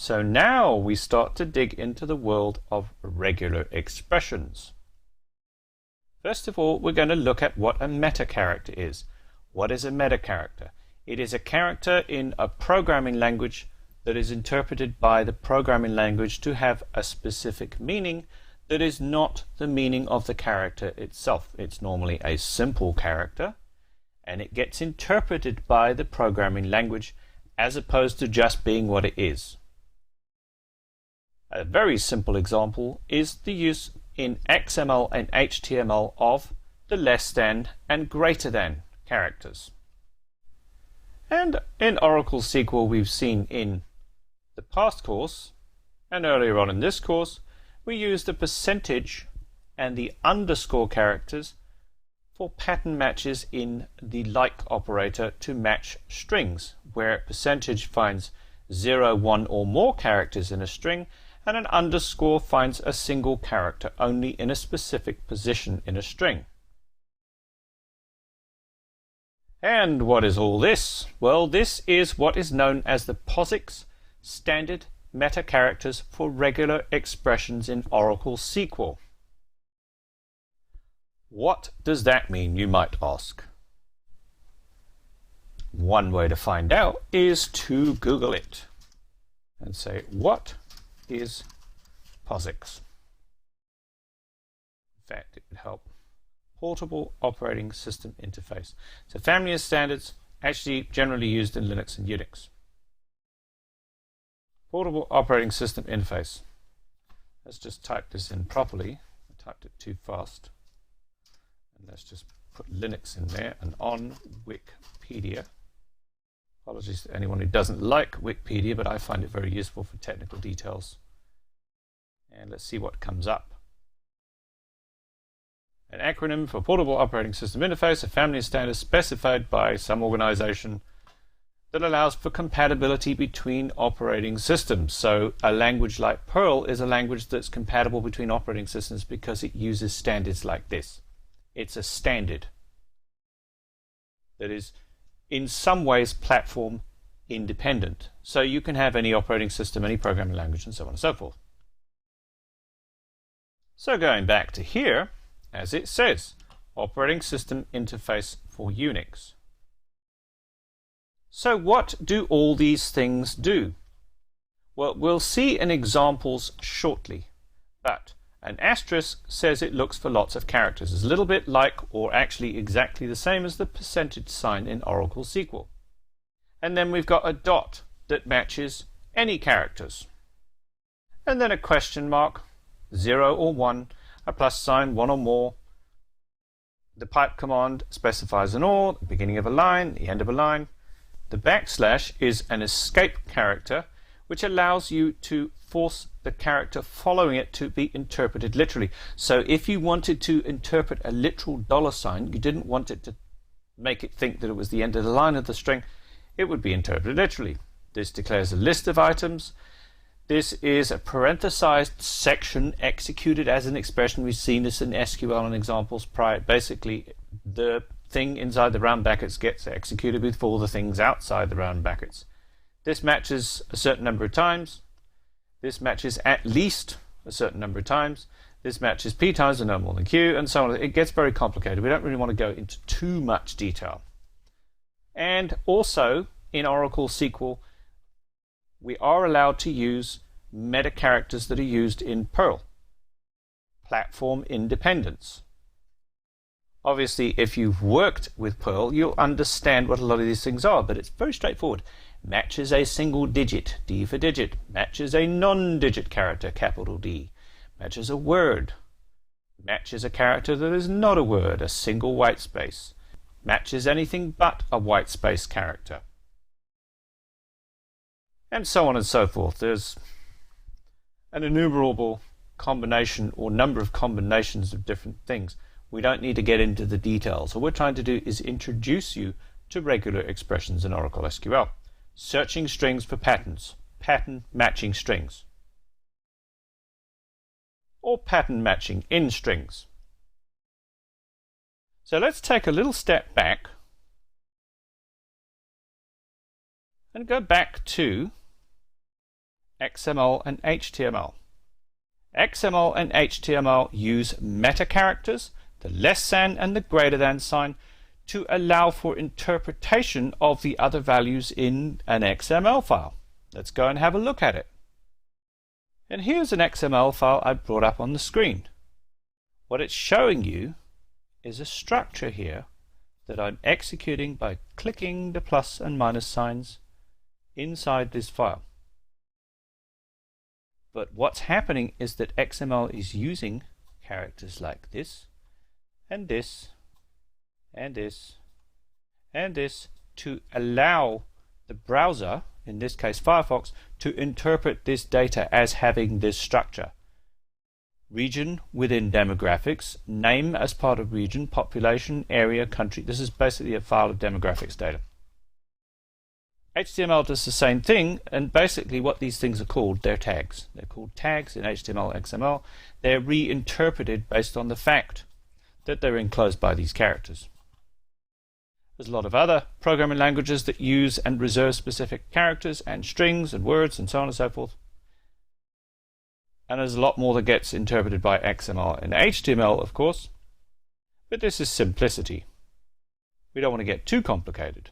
So now we start to dig into the world of regular expressions. First of all, we're going to look at what a meta-character is. What is a meta-character? It is a character in a programming language that is interpreted by the programming language to have a specific meaning that is not the meaning of the character itself. It's normally a simple character, and it gets interpreted by the programming language as opposed to just being what it is. A very simple example is the use in XML and HTML of the less than and greater than characters. And in Oracle SQL, we've seen in the past course and earlier on in this course, we use the percentage and the underscore characters for pattern matches in the like operator to match strings, where percentage finds 0, 1 or more characters in a string, and an underscore finds a single character only in a specific position in a string. And what is all this? Well, this is what is known as the POSIX standard meta characters for regular expressions in Oracle SQL. What does that mean, you might ask? One way to find out is to Google it and say, what is POSIX? In fact, it would help. Portable Operating System Interface. It's a family of standards actually generally used in Linux and Unix. Portable Operating System Interface. Let's just type this in properly. I typed it too fast. And let's just put Linux in there and on Wikipedia. Apologies to anyone who doesn't like Wikipedia, but I find it very useful for technical details. And let's see what comes up. An acronym for Portable Operating System Interface, a family of standards specified by some organization that allows for compatibility between operating systems. So a language like Perl is a language that's compatible between operating systems because it uses standards like this. It's a standard that is in some ways platform independent. So you can have any operating system, any programming language, and so on and so forth. So going back to here, as it says, Operating System Interface for Unix. So what do all these things do? Well, we'll see in examples shortly, but an asterisk says it looks for lots of characters. It's a little bit like, or actually exactly the same as the percentage sign in Oracle SQL. And then we've got a dot that matches any characters. And then a question mark, 0 or 1, a plus sign, 1 or more. The pipe command specifies an OR, the beginning of a line, the end of a line. The backslash is an escape character which allows you to force the character following it to be interpreted literally. So if you wanted to interpret a literal $, you didn't want it to make it think that it was the end of the line of the string, it would be interpreted literally. This declares a list of items. This is a parenthesized section executed as an expression. We've seen this in SQL and examples prior. Basically, the thing inside the round brackets gets executed before the things outside the round brackets. This matches a certain number of times. This matches at least a certain number of times. This matches p times and no more than q, and so on. It gets very complicated. We don't really want to go into too much detail. And also, in Oracle SQL, we are allowed to use meta characters that are used in Perl. Platform independence. Obviously, if you've worked with Perl, you'll understand what a lot of these things are, but it's very straightforward. Matches a single digit, D for digit. Matches a non-digit character, capital D. Matches a word. Matches a character that is not a word, a single white space. Matches anything but a white space character. And so on and so forth. There's an innumerable combination or number of combinations of different things. We don't need to get into the details. All we're trying to do is introduce you to regular expressions in Oracle SQL. Searching strings for patterns, pattern matching strings, or pattern matching in strings. So let's take a little step back and go back to XML and HTML. XML and HTML use meta characters, the less than and the greater than sign, to allow for interpretation of the other values in an XML file. Let's go and have a look at it. And here's an XML file I brought up on the screen. What it's showing you is a structure here that I'm executing by clicking the plus and minus signs inside this file. But what's happening is that XML is using characters like this, and this, and this, and this to allow the browser, in this case Firefox, to interpret this data as having this structure. Region within demographics, name as part of region, population, area, country. This is basically a file of demographics data. HTML does the same thing, and basically what these things are called, they're tags. They're called tags in HTML, XML. They're reinterpreted based on the fact that they're enclosed by these characters. There's a lot of other programming languages that use and reserve specific characters and strings and words and so on and so forth. And there's a lot more that gets interpreted by XML and HTML, of course. But this is simplicity. We don't want to get too complicated.